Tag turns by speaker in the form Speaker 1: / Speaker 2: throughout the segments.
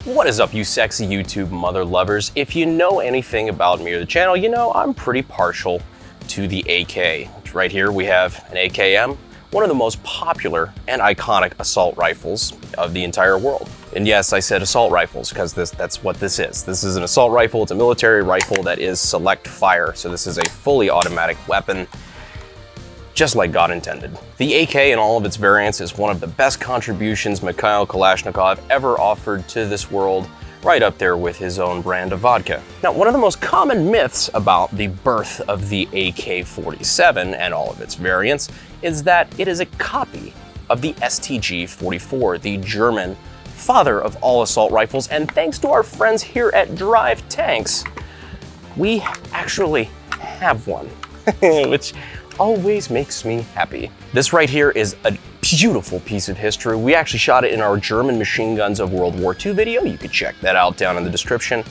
Speaker 1: What is up, you sexy YouTube mother lovers? If you know anything about me or the channel, you know I'm pretty partial to the AK. Right here we have an AKM, one of the most popular and iconic assault rifles of the entire world. And yes, I said assault rifles because that's what this is. This is an assault rifle. It's a military rifle that is select fire. So this is a fully automatic weapon, just like God intended. The AK in all of its variants is one of the best contributions Mikhail Kalashnikov ever offered to this world, right up there with his own brand of vodka. Now, one of the most common myths about the birth of the AK47 and all of its variants is that it is a copy of the STG-44, the German father of all assault rifles, and thanks to our friends here at Drive Tanks, we actually have one, which always makes me happy. This right here is a beautiful piece of history. We actually shot it in our German machine guns of World War II video. You could check that out down in the description.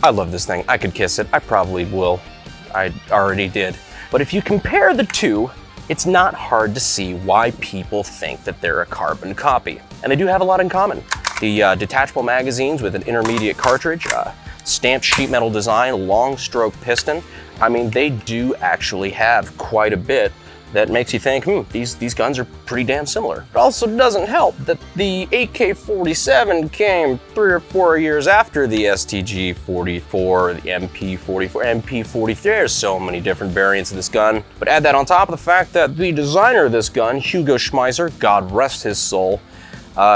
Speaker 1: I love this thing. I could kiss it. I probably will. I already did. But if you compare the two, it's not hard to see why people think that they're a carbon copy. And they do have a lot in common. The detachable magazines with an intermediate cartridge, stamped sheet metal design, long stroke piston. I mean, they do actually have quite a bit that makes you think, these guns are pretty damn similar. It also doesn't help that the AK-47 came 3 or 4 years after the STG-44, the MP-44, MP-43. There's so many different variants of this gun. But add that on top of the fact that the designer of this gun, Hugo Schmeisser, God rest his soul,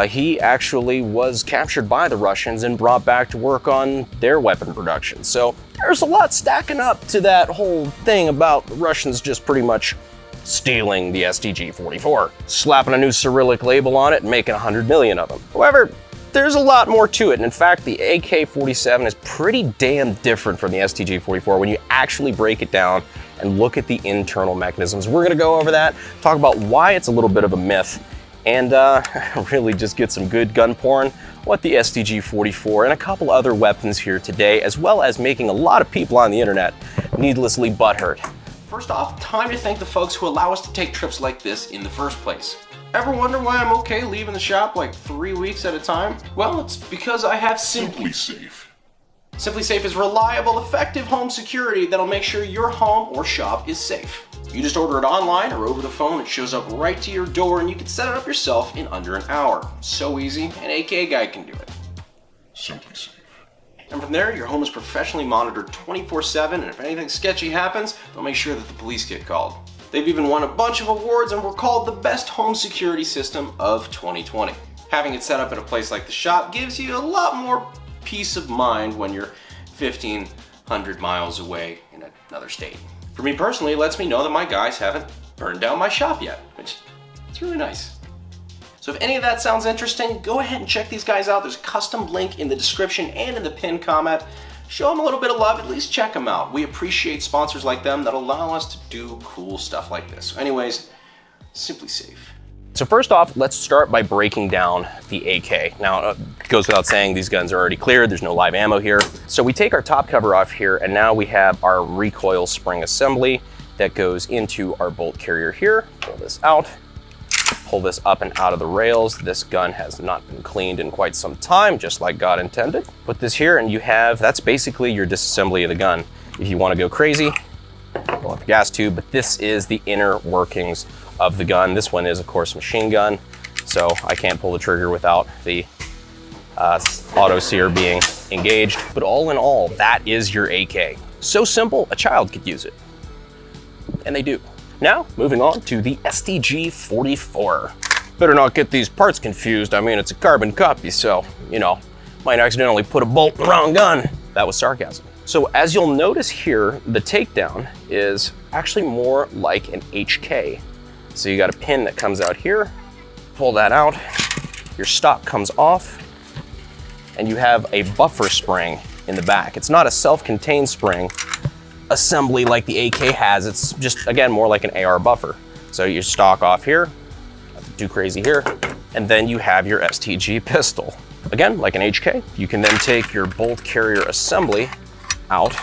Speaker 1: he actually was captured by the Russians and brought back to work on their weapon production. So there's a lot stacking up to that whole thing about the Russians just pretty much stealing the STG-44, slapping a new Cyrillic label on it and making 100 million of them. However, there's a lot more to it. And in fact, the AK-47 is pretty damn different from the STG-44 when you actually break it down and look at the internal mechanisms. We're gonna go over that, talk about why it's a little bit of a myth, and really just get some good gun porn, what the STG-44 and a couple other weapons here today, as well as making a lot of people on the internet needlessly butthurt.
Speaker 2: First off, time to thank the folks who allow us to take trips like this in the first place. Ever wonder why I'm okay leaving the shop like 3 weeks at a time? Well, it's because I have SimpliSafe. SimpliSafe is reliable, effective home security that'll make sure your home or shop is safe. You just order it online or over the phone, it shows up right to your door, and you can set it up yourself in under an hour. So easy, an AK guy can do it. SimpliSafe. And from there, your home is professionally monitored 24/7, and if anything sketchy happens, they'll make sure that the police get called. They've even won a bunch of awards and were called the best home security system of 2020. Having it set up in a place like the shop gives you a lot more peace of mind when you're 1,500 miles away in another state. For me personally, it lets me know that my guys haven't burned down my shop yet, which is really nice. So if any of that sounds interesting, go ahead and check these guys out. There's a custom link in the description and in the pinned comment. Show them a little bit of love, at least check them out. We appreciate sponsors like them that allow us to do cool stuff like this. So anyways, SimpliSafe.
Speaker 1: So first off, let's start by breaking down the AK. Now, it goes without saying, these guns are already cleared. There's no live ammo here. So we take our top cover off here, and now we have our recoil spring assembly that goes into our bolt carrier here. Pull this out, pull this up and out of the rails. This gun has not been cleaned in quite some time, just like God intended. Put this here, and you have, that's basically your disassembly of the gun. If you want to go crazy, pull out the gas tube, but this is the inner workings of the gun. This one is, of course, machine gun, so I can't pull the trigger without the auto sear being engaged. But all in all, that is your AK. So simple, a child could use it. And they do. Now, moving on to the STG-44. Better not get these parts confused. I mean, it's a carbon copy, so, you know, might accidentally put a bolt in the wrong gun. That was sarcasm. So as you'll notice here, the takedown is actually more like an HK. So you got a pin that comes out here, pull that out, your stock comes off, and you have a buffer spring in the back. It's not a self-contained spring assembly like the AK has. It's just, again, more like an AR buffer. So your stock off here, nothing too crazy here, and then you have your STG pistol. Again, like an HK, you can then take your bolt carrier assembly out.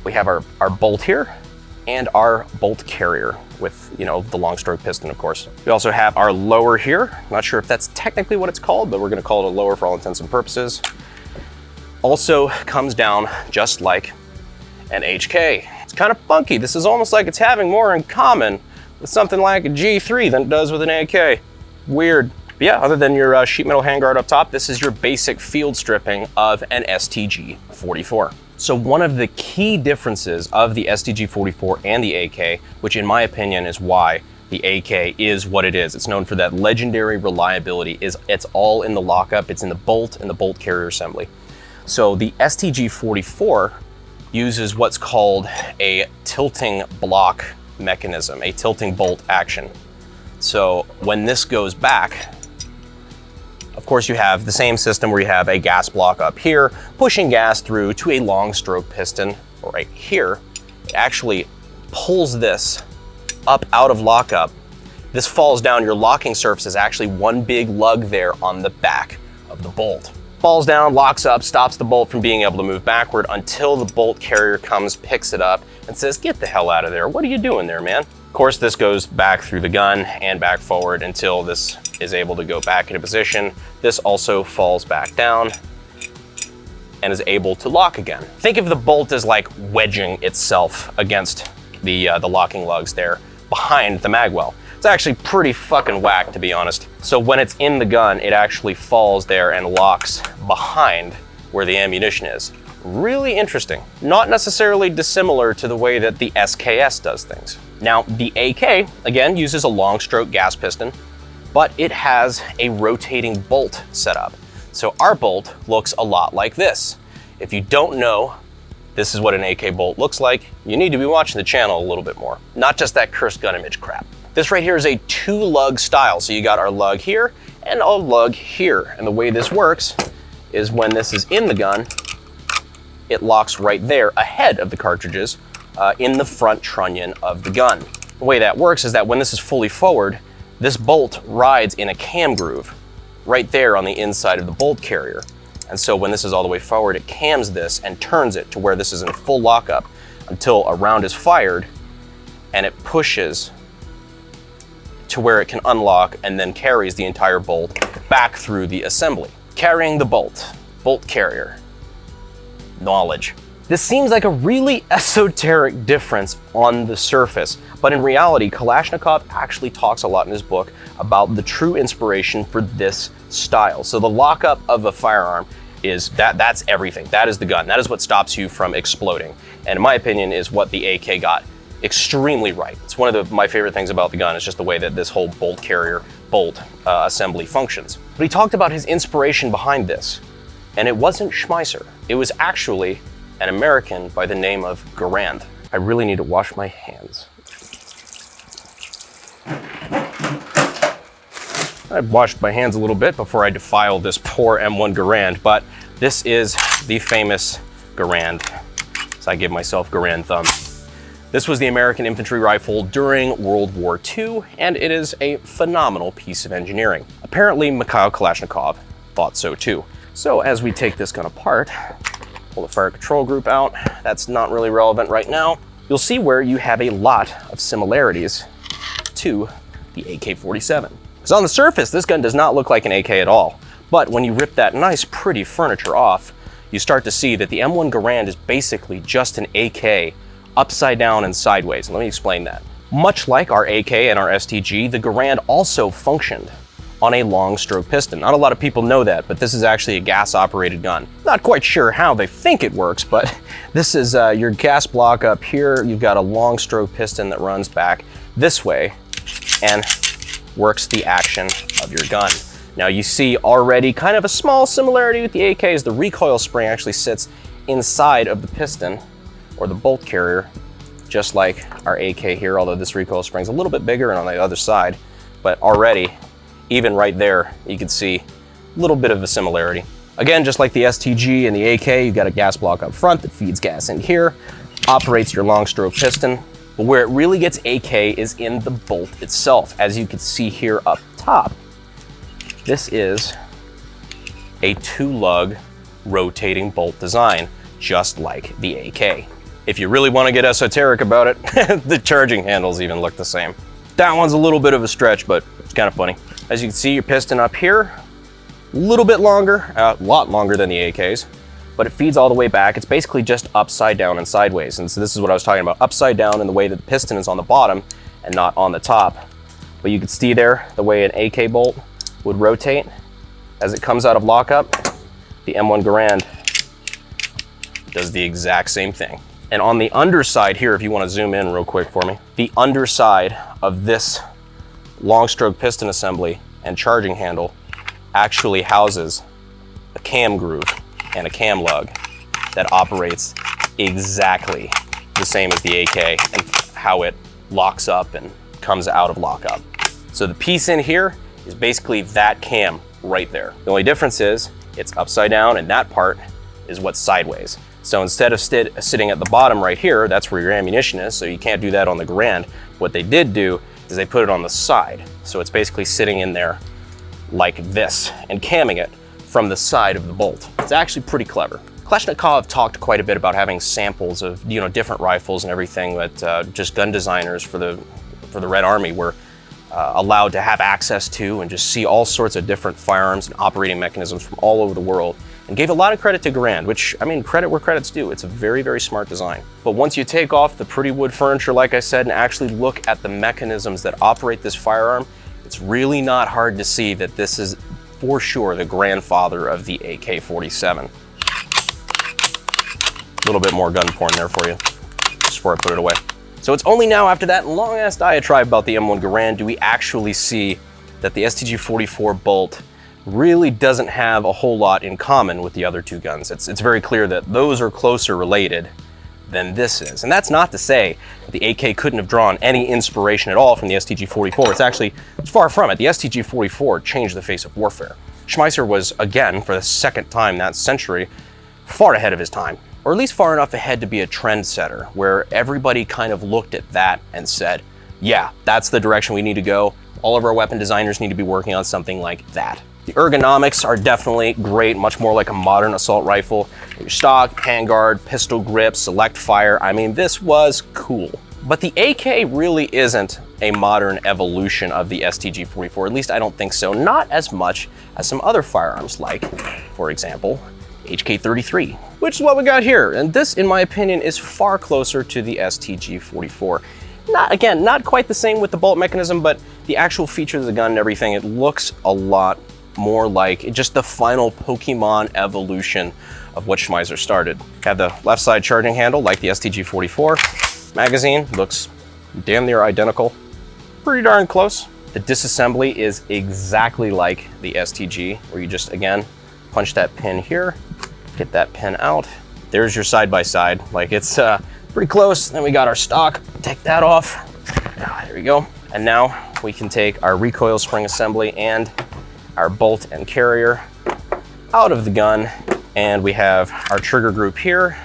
Speaker 1: We have our bolt here, and our bolt carrier with, you know, the long stroke piston, of course. We also have our lower here. Not sure if that's technically what it's called, but we're gonna call it a lower for all intents and purposes. Also comes down just like an HK. It's kind of funky. This is almost like it's having more in common with something like a G3 than it does with an AK. Weird. But yeah, other than your sheet metal handguard up top, this is your basic field stripping of an STG-44. So one of the key differences of the STG-44 and the AK, which in my opinion is why the AK is what it is. It's known for that legendary reliability. It's all in the lockup, it's in the bolt and the bolt carrier assembly. So the STG-44 uses what's called a tilting block mechanism, a tilting bolt action. So when this goes back, of course you have the same system where you have a gas block up here, pushing gas through to a long stroke piston right here. It actually pulls this up out of lockup. This falls down, your locking surface is actually one big lug there on the back of the bolt. Falls down, locks up, stops the bolt from being able to move backward until the bolt carrier comes, picks it up, and says, "Get the hell out of there. What are you doing there, man?" Of course, this goes back through the gun and back forward until this is able to go back into position. This also falls back down and is able to lock again. Think of the bolt as like wedging itself against the locking lugs there behind the magwell. It's actually pretty fucking whack, to be honest. So when it's in the gun, it actually falls there and locks behind where the ammunition is. Really interesting. Not necessarily dissimilar to the way that the SKS does things. Now, the AK, again, uses a long stroke gas piston, but it has a rotating bolt setup. So our bolt looks a lot like this. If you don't know this is what an AK bolt looks like, you need to be watching the channel a little bit more. Not just that cursed gun image crap. This right here is a 2-lug style. So you got our lug here and a lug here. And the way this works is when this is in the gun, it locks right there ahead of the cartridges in the front trunnion of the gun. The way that works is that when this is fully forward, this bolt rides in a cam groove right there on the inside of the bolt carrier. And so when this is all the way forward, it cams this and turns it to where this is in full lockup until a round is fired and it pushes to where it can unlock and then carries the entire bolt back through the assembly. Carrying the bolt carrier, knowledge. This seems like a really esoteric difference on the surface, but in reality, Kalashnikov actually talks a lot in his book about the true inspiration for this style. So the lockup of a firearm is that's everything. That is the gun. That is what stops you from exploding. And in my opinion, is what the AK got extremely right. It's one of my favorite things about the gun is just the way that this whole bolt carrier bolt assembly functions. But he talked about his inspiration behind this, and it wasn't Schmeisser. It was actually an American by the name of Garand. I really need to wash my hands. I washed my hands a little bit before I defiled this poor M1 Garand, but this is the famous Garand. So I give myself Garand thumb. This was the American infantry rifle during World War II, and it is a phenomenal piece of engineering. Apparently, Mikhail Kalashnikov thought so too. So as we take this gun apart, pull the fire control group out, that's not really relevant right now, you'll see where you have a lot of similarities to the AK-47. Because on the surface, this gun does not look like an AK at all. But when you rip that nice, pretty furniture off, you start to see that the M1 Garand is basically just an AK upside down and sideways. Let me explain that. Much like our AK and our STG, the Garand also functioned on a long stroke piston. Not a lot of people know that, but this is actually a gas operated gun. Not quite sure how they think it works, but this is your gas block up here. You've got a long stroke piston that runs back this way and works the action of your gun. Now you see already kind of a small similarity with the AK is the recoil spring actually sits inside of the piston or the bolt carrier, just like our AK here, although this recoil spring's a little bit bigger and on the other side, but already, even right there, you can see a little bit of a similarity. Again, just like the STG and the AK, you've got a gas block up front that feeds gas in here, operates your long stroke piston, but where it really gets AK is in the bolt itself. As you can see here up top, this is a 2-lug rotating bolt design, just like the AK. If you really want to get esoteric about it, the charging handles even look the same. That one's a little bit of a stretch, but it's kind of funny. As you can see, your piston up here, a little bit longer, a lot longer than the AKs, but it feeds all the way back. It's basically just upside down and sideways. And so this is what I was talking about, upside down in the way that the piston is on the bottom and not on the top. But you can see there the way an AK bolt would rotate as it comes out of lockup. The M1 Garand does the exact same thing. And on the underside here, if you want to zoom in real quick for me, the underside of this long stroke piston assembly and charging handle actually houses a cam groove and a cam lug that operates exactly the same as the AK and how it locks up and comes out of lockup. So the piece in here is basically that cam right there. The only difference is it's upside down and that part is what's sideways. So instead of sitting at the bottom right here, that's where your ammunition is, so you can't do that on the Garand. What they did do is they put it on the side. So it's basically sitting in there like this and camming it from the side of the bolt. It's actually pretty clever. Kalashnikov talked quite a bit about having samples of different rifles and everything that just gun designers for the Red Army were allowed to have access to, and just see all sorts of different firearms and operating mechanisms from all over the world. And gave a lot of credit to Garand, which, I mean, credit where credit's due. It's a very, very smart design. But once you take off the pretty wood furniture, like I said, and actually look at the mechanisms that operate this firearm, it's really not hard to see that this is for sure the grandfather of the AK47. A little bit more gun porn there for you, just before I put it away. So it's only now, after that long-ass diatribe about the M1 Garand, do we actually see that the STG-44 bolt really doesn't have a whole lot in common with the other two guns. It's very clear that those are closer related than this is. And that's not to say that the AK couldn't have drawn any inspiration at all from the STG-44. It's far from it. The STG-44 changed the face of warfare. Schmeisser was, again, for the second time that century, far ahead of his time, or at least far enough ahead to be a trendsetter, where everybody kind of looked at that and said, yeah, that's the direction we need to go. All of our weapon designers need to be working on something like that. The ergonomics are definitely great, much more like a modern assault rifle. Your stock, handguard, pistol grip, select fire. I mean, this was cool. But the AK really isn't a modern evolution of the STG-44, at least I don't think so. Not as much as some other firearms like, for example, AK-33, which is what we got here. And this, in my opinion, is far closer to the STG-44. Not quite the same with the bolt mechanism, but the actual features of the gun and everything, it looks a lot more like just the final Pokemon evolution of what Schmeisser started. Have the left side charging handle like the STG-44. Magazine looks damn near identical. Pretty darn close. The disassembly is exactly like the STG, where you just, again, punch that pin here, get that pin out. There's your side-by-side. Like, it's pretty close. Then we got our stock. Take that off. There we go. And now we can take our recoil spring assembly and our bolt and carrier out of the gun, and we have our trigger group here,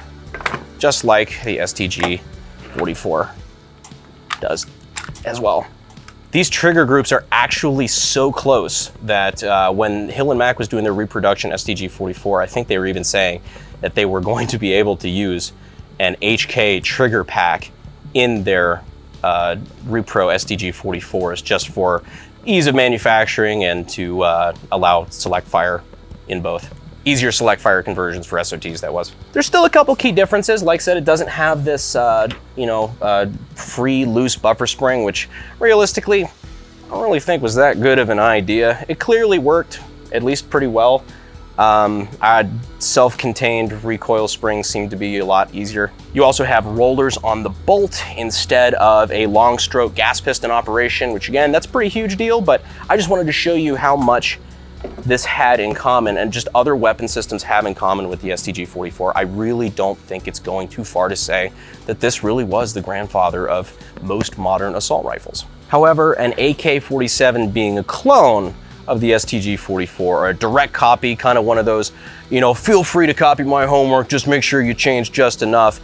Speaker 1: just like the STG-44 does as well. These trigger groups are actually so close that when Hill and Mac was doing their reproduction STG-44, I think they were even saying that they were going to be able to use an HK trigger pack in their repro STG-44s just for ease of manufacturing and to allow select fire in both. Easier select fire conversions for SOTs, that was. There's still a couple key differences. Like I said, it doesn't have this, free loose buffer spring, which realistically, I don't really think was that good of an idea. It clearly worked, at least pretty well. Self-contained recoil springs seem to be a lot easier. You also have rollers on the bolt instead of a long stroke gas piston operation, which again, that's a pretty huge deal, but I just wanted to show you how much this had in common and just other weapon systems have in common with the STG-44. I really don't think it's going too far to say that this really was the grandfather of most modern assault rifles. However, an AK-47 being a clone of the STG-44, or a direct copy, kind of one of those, feel free to copy my homework, just make sure you change just enough.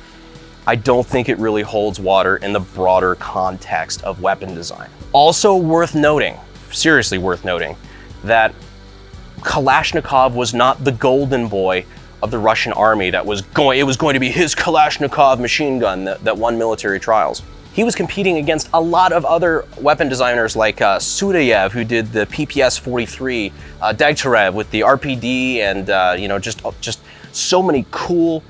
Speaker 1: I don't think it really holds water in the broader context of weapon design. Also worth noting, seriously worth noting, that Kalashnikov was not the golden boy of the Russian army it was going to be his Kalashnikov machine gun that won military trials. He was competing against a lot of other weapon designers like Sudayev, who did the PPS-43, Degtyarev with the RPD, and just so many cool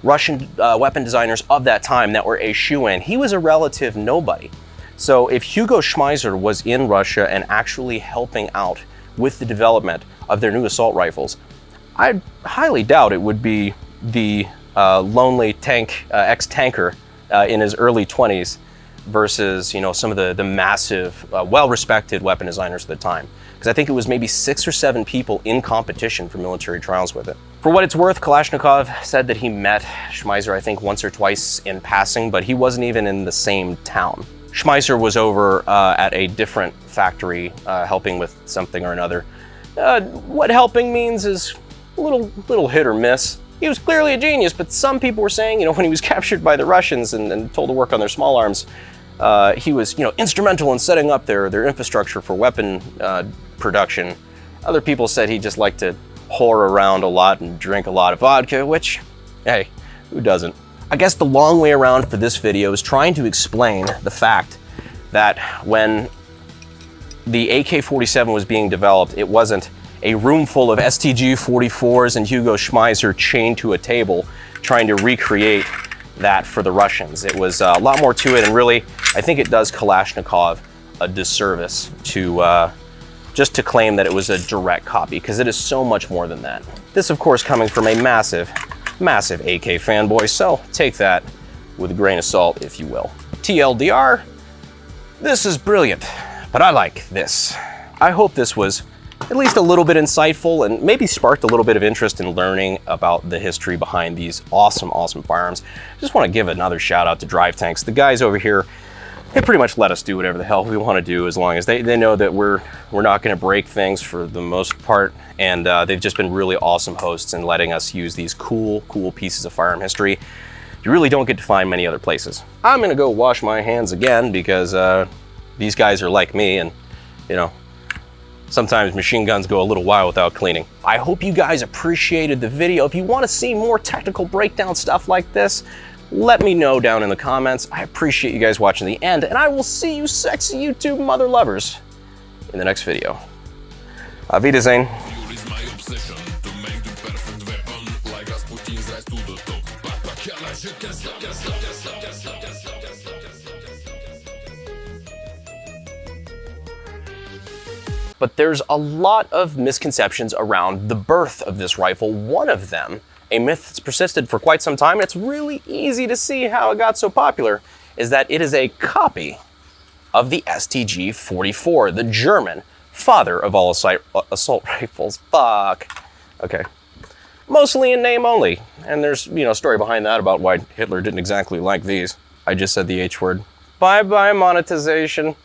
Speaker 1: Russian weapon designers of that time that were a shoo-in. He was a relative nobody. So if Hugo Schmeisser was in Russia and actually helping out with the development of their new assault rifles, I highly doubt it would be the lonely ex-tanker in his early 20s versus some of the massive, well-respected weapon designers at the time. Because I think it was maybe 6 or 7 people in competition for military trials with it. For what it's worth, Kalashnikov said that he met Schmeisser, I think, once or twice in passing, but he wasn't even in the same town. Schmeisser was over at a different factory helping with something or another. What helping means is a little hit or miss. He was clearly a genius, but some people were saying, when he was captured by the Russians and told to work on their small arms, he was, instrumental in setting up their infrastructure for weapon production. Other people said he just liked to whore around a lot and drink a lot of vodka, which, hey, who doesn't? I guess the long way around for this video is trying to explain the fact that when the AK-47 was being developed, it wasn't a room full of STG-44s and Hugo Schmeisser chained to a table trying to recreate that for the Russians. It was a lot more to it, and really, I think it does Kalashnikov a disservice to just to claim that it was a direct copy, because it is so much more than that. This, of course, coming from a massive AK fanboy, so take that with a grain of salt, if you will. TLDR, this is brilliant, but I like this. I hope this was at least a little bit insightful and maybe sparked a little bit of interest in learning about the history behind these awesome firearms. Just want to give another shout out to Drive Tanks. The guys over here, they pretty much let us do whatever the hell we want to do, as long as they know that we're not going to break things for the most part, and they've just been really awesome hosts in letting us use these cool pieces of firearm history you really don't get to find many other places. I'm going to go wash my hands again, because these guys are like me, and sometimes machine guns go a little while without cleaning. I hope you guys appreciated the video. If you want to see more technical breakdown stuff like this, let me know down in the comments. I appreciate you guys watching the end, and I will see you sexy YouTube mother lovers in the next video. Auf Wiedersehen. But there's a lot of misconceptions around the birth of this rifle. One of them, a myth that's persisted for quite some time, and it's really easy to see how it got so popular, is that it is a copy of the STG-44, the German father of all assault rifles. Fuck. Okay. Mostly in name only. And there's, a story behind that about why Hitler didn't exactly like these. I just said the H word. Bye-bye monetization.